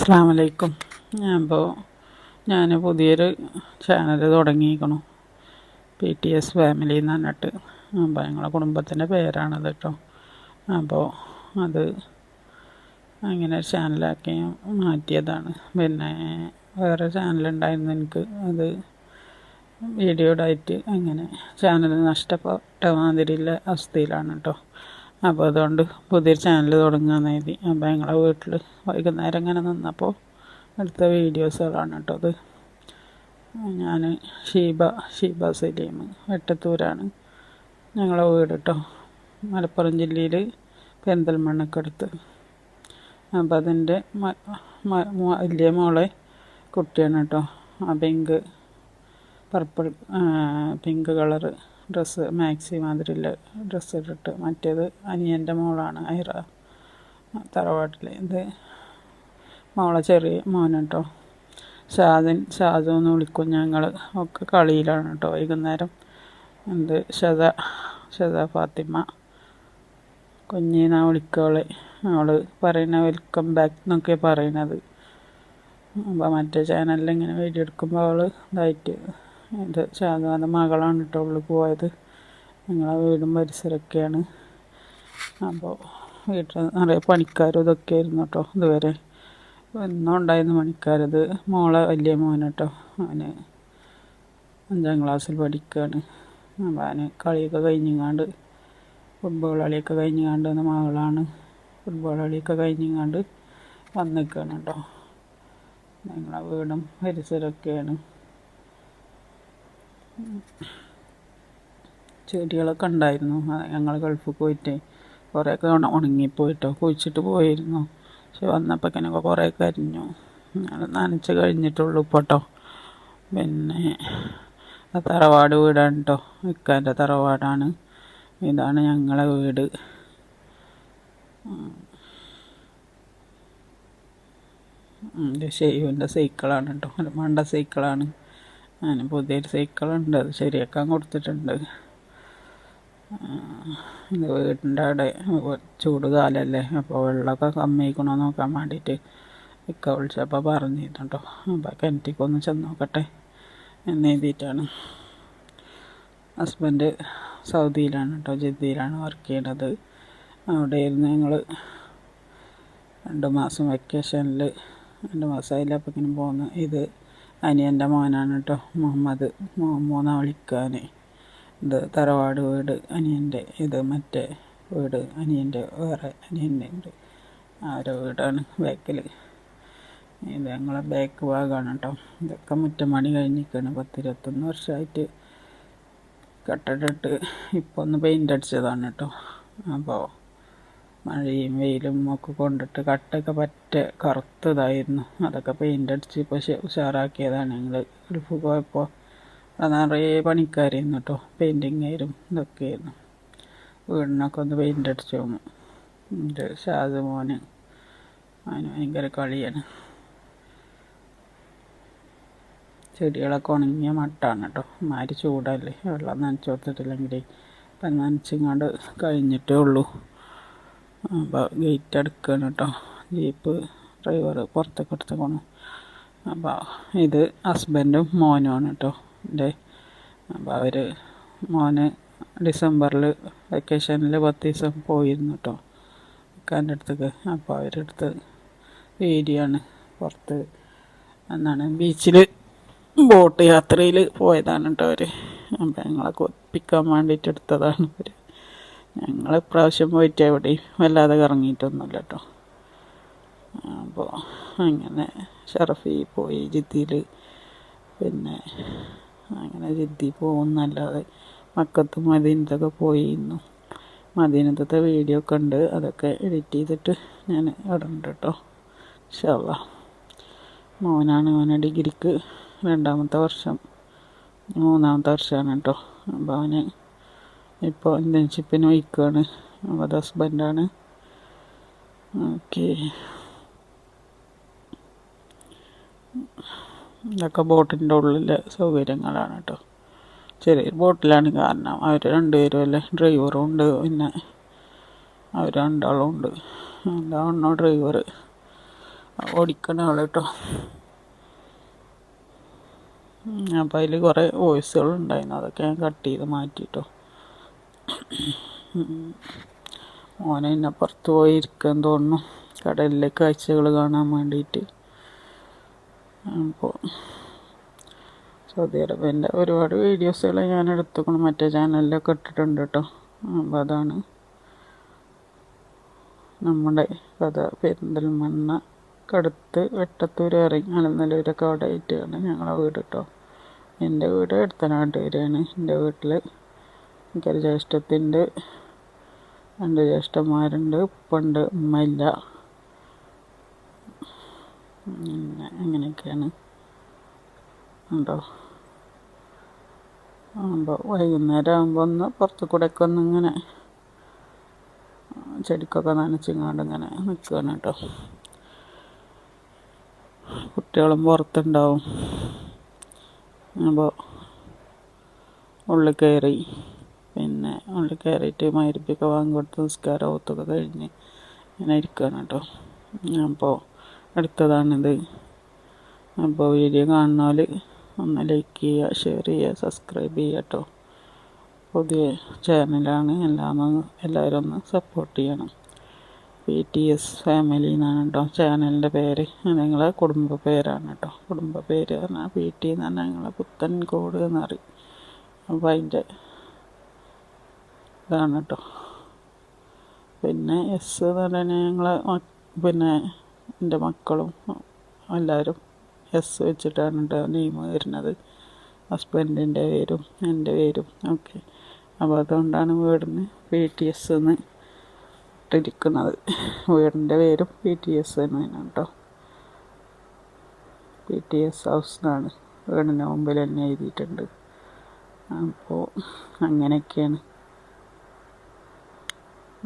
അസ്സലാമു അലൈക്കും. ഞാൻ പുതിയൊരു ചാനൽ തുടങ്ങിയിരിക്കണു, PTS ഫാമിലി എന്ന് പറഞ്ഞിട്ട്. അപ്പോൾ ഞങ്ങളുടെ കുടുംബത്തിൻ്റെ പേരാണത് കേട്ടോ. അപ്പോൾ അത് അങ്ങനെ ഒരു ചാനലാക്കി മാറ്റിയതാണ്. പിന്നെ വേറെ ചാനലുണ്ടായിരുന്നു എനിക്ക്, അത് വീഡിയോടായിട്ട് അങ്ങനെ ചാനൽ നഷ്ടപ്പെട്ട മാതിരിയുള്ള അവസ്ഥയിലാണ് കേട്ടോ. അപ്പോൾ അതുകൊണ്ട് പുതിയൊരു ചാനൽ തുടങ്ങാമെന്ന് കരുതി. അപ്പോൾ ഞങ്ങളെ വീട്ടിൽ വൈകുന്നേരം ഇങ്ങനെ നിന്നപ്പോൾ എടുത്ത വീഡിയോസുകളാണ് കേട്ടോ അത്. ഞാൻ ഷീബ സലീം, വെട്ടത്തൂരാണ് ഞങ്ങളെ വീട് കേട്ടോ, മലപ്പുറം ജില്ലയിൽ പെരിന്തൽമണ്ണക്കടുത്ത്. അപ്പോൾ അതിൻ്റെ വലിയ മോളെ കുട്ടിയാണ് കേട്ടോ. ആ പിങ്ക് കളറ് ഡ്രസ്സ്, മാക്സി മാതിരിയുള്ള ഡ്രസ്സ് ഇട്ടിട്ട്. മറ്റേത് അനിയൻ്റെ മോളാണ്, ഐറ, തറവാട്ടിൽ. ഇത് മോളെ ചെറിയ മോൻ കേട്ടോ, ഷാജു എന്ന് വിളിക്കും ഞങ്ങൾ. ഒക്കെ കളിയിലാണ് കേട്ടോ വൈകുന്നേരം. എന്ത് ഷദ ഫാത്തിമ കുഞ്ഞിന്നാ വിളിക്കോളെ. അവൾ പറയുന്ന വെൽക്കം ബാക്ക് എന്നൊക്കെ പറയണത്. അപ്പോൾ മറ്റേ ചാനലിൽ ഇങ്ങനെ വീഡിയോ എടുക്കുമ്പോൾ അവൾ ഇതായിട്ട് ഇത് ഷാജുവിൻ്റെ മകളാണ് കേട്ടോ ഉള്ളിൽ പോയത്. ഞങ്ങളെ വീടും പരിസരമൊക്കെയാണ്. അപ്പോൾ വീട്ടിൽ നിറയെ പണിക്കാരും ഇതൊക്കെ ആയിരുന്നു കേട്ടോ ഇതുവരെ. എന്നും ഉണ്ടായിരുന്നു പണിക്കാരത്. മോളെ വലിയ മോൻ കേട്ടോ, അവന് 5ാം ക്ലാസ്സിൽ പഠിക്കുകയാണ്. അപ്പോൾ അവന് കളിയൊക്കെ കഴിഞ്ഞങ്ങാണ്ട്, ഫുട്ബോൾ കളിയൊക്കെ കഴിഞ്ഞങ്ങാണ്ട് വന്ന മകളാണ്. ഫുട്ബോൾ കളിയൊക്കെ കഴിഞ്ഞങ്ങാണ്ട് വന്നിരിക്കുകയാണ് കേട്ടോ. ഞങ്ങളെ വീടും പരിസരമൊക്കെയാണ്. ചെടികളൊക്കെ ഉണ്ടായിരുന്നു. ഞങ്ങൾ ഗൾഫിൽ പോയിട്ട് കുറേയൊക്കെ ഉണങ്ങിപ്പോയിട്ടോ, കുഴിച്ചിട്ട് പോയിരുന്നു. പക്ഷെ വന്നപ്പോഴേക്കൊക്കെ കുറേ കരിഞ്ഞു. നനച്ച് കഴിഞ്ഞിട്ടുള്ളൂ ഇപ്പോൾ കേട്ടോ. പിന്നെ തറവാട് വീടാണ് കേട്ടോ, ഇക്കാൻ്റെ തറവാടാണ്. ഇതാണ് ഞങ്ങളെ വീട്. ഇത് ഷെയ്യുവിൻ്റെ സൈക്കിളാണ് കേട്ടോ, ഒരു മണ്ട സൈക്കിളാണ്. ഞാൻ പുതിയൊരു സൈക്കിളുണ്ട്, അത് ശരിയാക്കാൻ കൊടുത്തിട്ടുണ്ട്. ഇത് വീടിൻ്റെ അവിടെ ചൂട് കാലമല്ലേ, അപ്പോൾ വെള്ളമൊക്കെ കമ്മിയായിക്കണോ നോക്കാൻ വേണ്ടിയിട്ട് ഇക്ക വിളിച്ചപ്പോൾ പറഞ്ഞിരുന്നു കേട്ടോ. അപ്പോൾ കിണറ്റിക്കൊന്ന് ചെന്ന് നോക്കട്ടെ എന്ന് എഴുതിയിട്ടാണ്. ഹസ്ബൻഡ് സൗദിയിലാണ് കേട്ടോ, ജിദ്ദയിലാണ് വർക്ക് ചെയ്യണത്. അവിടെ ആയിരുന്നു ഞങ്ങൾ 2 മാസം വെക്കേഷനിൽ. 2 മാസമായില്ല അപ്പോൾ ഇങ്ങനെ പോകുന്നു. ഇത് അനിയൻ്റെ മോനാണ് കേട്ടോ, മുഹമ്മദ്. മൂന്നാ വിളിക്കാൻ. ഇത് തറവാട് വീട് അനിയൻ്റെ. ഇത് മറ്റേ വീട് അനിയൻ്റെ, വേറെ അനിയൻ്റെ ഉണ്ട്, അവരുടെ വീടാണ് ബാക്കിൽ. ഇത് ഞങ്ങളെ ബാക്ക് ഭാഗമാണ് കേട്ടോ. ഇതൊക്കെ മുറ്റമണി കഴിഞ്ഞിരിക്കുകയാണ്. 10-21 വർഷമായിട്ട് കട്ടിട്ട് ഇപ്പോൾ ഒന്ന് പെയിൻ്റ് അടിച്ചതാണ് കേട്ടോ. അപ്പോൾ മഴയും വെയിലും ഒക്കെ കൊണ്ടിട്ട് കട്ടൊക്കെ പറ്റ കറുത്തതായിരുന്നു. അതൊക്കെ പെയിൻ്റ് അടിച്ച് ഇപ്പോൾ ഉഷാറാക്കിയതാണ്. ഞങ്ങൾ ഗൾഫിൽ പോയപ്പോൾ അവിടെ നിറയെ പണിക്കാരായിരുന്നു കേട്ടോ, പെയിൻറ്റിങ്ങായിരുന്നു ഇതൊക്കെയായിരുന്നു. വീടിനൊക്കെ ഒന്ന് പെയിൻ്റ് അടിച്ചു പോകുന്നു. എൻ്റെ ഷാജു മോന്, അതിന് ഭയങ്കര കളിയാണ്. ചെടികളൊക്കെ ഉണങ്ങിയ മട്ടാണ് കേട്ടോ, മാതിരി ചൂടല്ലേ, വെള്ളം നനച്ച് കൊടുത്തിട്ടില്ലെങ്കിൽ. ഇപ്പം നനച്ചിങ്ങാണ്ട് കഴിഞ്ഞിട്ടേ ഉള്ളൂ. അപ്പോൾ ഗേറ്റ് അടുക്കുകയാണ് കേട്ടോ. ജീപ്പ് ഡ്രൈവർ പുറത്തേക്ക് എടുത്തേക്കണം. അപ്പോൾ ഇത് ഹസ്ബൻഡും മോനുമാണ് കേട്ടോ എൻ്റെ. അപ്പോൾ അവർ മോന് ഡിസംബറിൽ വെക്കേഷനിൽ 10 ദിവസം പോയിരുന്നു കേട്ടോ ഇക്കാൻ്റെ അടുത്തേക്ക്. അപ്പോൾ അവരെടുത്ത് വീഡിയോ ആണ്. പുറത്ത് എന്നാണ് ബീച്ചിൽ ബോട്ട് യാത്രയിൽ പോയതാണ് കേട്ടോ അവർ. അപ്പോൾ ഞങ്ങളെ കൊപ്പിക്കാൻ വേണ്ടിയിട്ട് എടുത്തതാണ് അവർ. ഞങ്ങൾ ഇപ്രാവശ്യം പോയിട്ട് എവിടെയും വല്ലാതെ കറങ്ങിയിട്ടൊന്നുമില്ല കേട്ടോ. അപ്പോൾ അങ്ങനെ ഷറഫി പോയി ജിദ്ദിയിൽ. പിന്നെ അങ്ങനെ ജിദ്ദി പോകുന്നല്ലാതെ മക്കത്തും മദീനത്തൊക്കെ പോയിരുന്നു. മദീനത്തെ വീഡിയോ ഒക്കെ ഉണ്ട്, അതൊക്കെ എഡിറ്റ് ചെയ്തിട്ട് ഞാൻ ഇടുന്നുണ്ട് കേട്ടോ ഇൻഷാ അല്ലാഹ്. മോനാണ്, അവന് ഡിഗ്രിക്ക് 2ാമത്തെ വർഷം, 3ാമത്തെ വർഷമാണ് കേട്ടോ. അപ്പോൾ അവന് ഇപ്പോൾ ഇൻറ്റേൺഷിപ്പിന് വയ്ക്കുകയാണ്. അപ്പോൾ അത് ഹസ്ബൻഡാണ്. ഓക്കെ, ഇതൊക്കെ ബോട്ടിൻ്റെ ഉള്ളിലെ സൗകര്യങ്ങളാണ് കേട്ടോ. ചെറിയൊരു ബോട്ടിലാണ്, കാരണം അവർ 2 പേരും അല്ലേ, ഡ്രൈവറും ഉണ്ട്, പിന്നെ അവർ 2 ആളും ഉണ്ട്. എന്താണ് ഡ്രൈവർ. ഓടിക്കണ ആൾ കേട്ടോ. അപ്പോൾ അതിൽ കുറേ വോയിസുകൾ ഉണ്ടായിരുന്നു, അതൊക്കെ ഞാൻ കട്ട് ചെയ്ത് മാറ്റിട്ടോ. മോനെ എന്നെ പുറത്ത് പോയി ഇരിക്കാൻ തോന്നുന്നു, കടലിലെ കാഴ്ചകൾ കാണാൻ വേണ്ടിയിട്ട്. അപ്പോൾ സൗദി അറേബ്യൻ്റെ ഒരുപാട് വീഡിയോസുകൾ ഞാൻ എടുത്തുകൊണ്ട് മറ്റേ ചാനലിലൊക്കെ ഇട്ടിട്ടുണ്ട് കേട്ടോ. അപ്പോൾ അതാണ് നമ്മുടെ കഥ. പെരിന്തൽമണ്ണക്കടുത്ത് വെട്ടത്തൂർ ഇറങ്ങി അലനല്ലൂരൊക്കെ അവിടെ ആയിട്ടാണ് ഞങ്ങളെ വീട് കേട്ടോ. എൻ്റെ വീട് എടത്തനാട്ടുകരയാണ്. എൻ്റെ വീട്ടിൽ എനിക്കൊരു ജ്യേഷ്ഠത്തിൻ്റെ 2 ജ്യേഷ്ഠന്മാരുണ്ട്, ഉപ്പുണ്ട്, ഉമ്മയില്ല. പിന്നെ അങ്ങനെയൊക്കെയാണ് ഉണ്ടോ. അപ്പോൾ വൈകുന്നേരം ആകുമ്പോൾ ഒന്ന് പുറത്ത് കൂടെയൊക്കെ ഇങ്ങനെ ചെടിക്കൊക്കെ നനച്ചിങ്ങാണ്ട് ഇങ്ങനെ നിൽക്കുകയാണ് കേട്ടോ. കുട്ടികളും പുറത്തുണ്ടാവും. അപ്പോൾ ഉള്ളിൽ കയറി, പിന്നെ ഉള്ളിൽ കയറിയിട്ട് മഗ്‌രിബൊക്കെ വാങ്ങിക്കൊടുത്ത് നിസ്കാരം ഓത്തൊക്കെ കഴിഞ്ഞ് ഇങ്ങനെ ഇരിക്കുകയാണ് കേട്ടോ. അപ്പോൾ അടുത്തതാണിത്. അപ്പോൾ വീഡിയോ കാണുന്നവർ ഒന്ന് ലൈക്ക് ചെയ്യുക, ഷെയർ ചെയ്യുക, സബ്സ്ക്രൈബ് ചെയ്യുക കേട്ടോ. പുതിയ ചാനലാണ്, എല്ലാവരും ഒന്ന് സപ്പോർട്ട് ചെയ്യണം. PTS ഫാമിലി എന്നാണ് കേട്ടോ ചാനലിൻ്റെ പേര്. നിങ്ങളെ കുടുംബ പേരാണ് കേട്ടോ. കുടുംബ പേര് പറഞ്ഞാൽ PT എന്ന് പറഞ്ഞാൽ നിങ്ങളെ പുത്തൻകോട് എന്നറിയും. അപ്പോൾ അതിൻ്റെ ഇതാണ് കേട്ടോ. പിന്നെ S എന്ന് പറഞ്ഞാൽ ഞങ്ങളെ പിന്നെ എൻ്റെ മക്കളും എല്ലാവരും S വെച്ചിട്ടാണ് കേട്ടോ നെയിം വരുന്നത്. ഹസ്ബൻഡിൻ്റെ പേരും എൻ്റെ പേരും ഒക്കെ. അപ്പോൾ അതുകൊണ്ടാണ് വീടിന് PTS എന്ന് ഇട്ടിരിക്കുന്നത്. വീടിൻ്റെ പേരും PTS തന്നെയാണ് കേട്ടോ. PTS ഹൗസ് എന്നാണ് വീടിൻ്റെ മുമ്പിൽ തന്നെ എഴുതിയിട്ടുണ്ട്. അപ്പോൾ അങ്ങനെയൊക്കെയാണ്.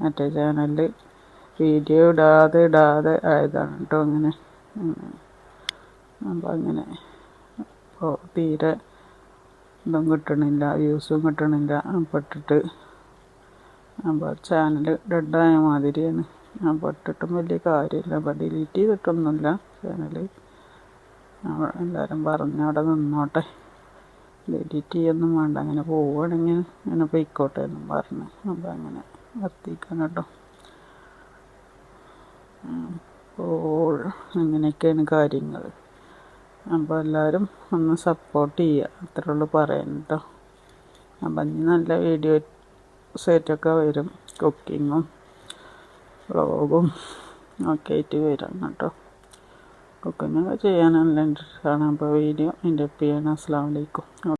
മറ്റേ ചാനലിൽ വീഡിയോ ഇടാതെ ആയതാണ് കേട്ടോ അങ്ങനെ. അപ്പോൾ അങ്ങനെ ഇപ്പോൾ തീരെ ഇതും കിട്ടണില്ല, വ്യൂസും കിട്ടണില്ല. പെട്ടിട്ട് അപ്പോൾ ചാനൽ ഡെഡായ മാതിരിയാണ്. അപ്പോൾ ഇട്ടിട്ടും വലിയ കാര്യമില്ല. അപ്പോൾ ഡിലീറ്റ് ചെയ്തിട്ടൊന്നുമില്ല ചാനൽ. എല്ലാവരും പറഞ്ഞ് അവിടെ നിന്നോട്ടെ, ഡിലീറ്റ് ചെയ്യൊന്നും വേണ്ട, അങ്ങനെ പോവുകയാണെങ്കിൽ അങ്ങനെ പൊയ്ക്കോട്ടെ എന്നും പറഞ്ഞു. അപ്പോൾ അങ്ങനെ നിർത്തിക്കണം കേട്ടോ. അപ്പോൾ അങ്ങനെയൊക്കെയാണ് കാര്യങ്ങൾ. അപ്പോൾ എല്ലാവരും ഒന്ന് സപ്പോർട്ട് ചെയ്യുക, അത്രേ ഉള്ളൂ പറയാൻ കേട്ടോ. അപ്പം ഇനി നല്ല വീഡിയോ സെറ്റൊക്കെ വരും, കുക്കിങ്ങും വ്ളോഗും ഒക്കെ ആയിട്ട് വരാം കേട്ടോ. കുക്കിങ്ങൊക്കെ ചെയ്യാൻ നല്ല ഇൻട്രസ്റ്റാണ്. അപ്പോൾ വീഡിയോ എൻ്റെ ചെയ്യണം. അസ്സലാമു അലൈക്കും.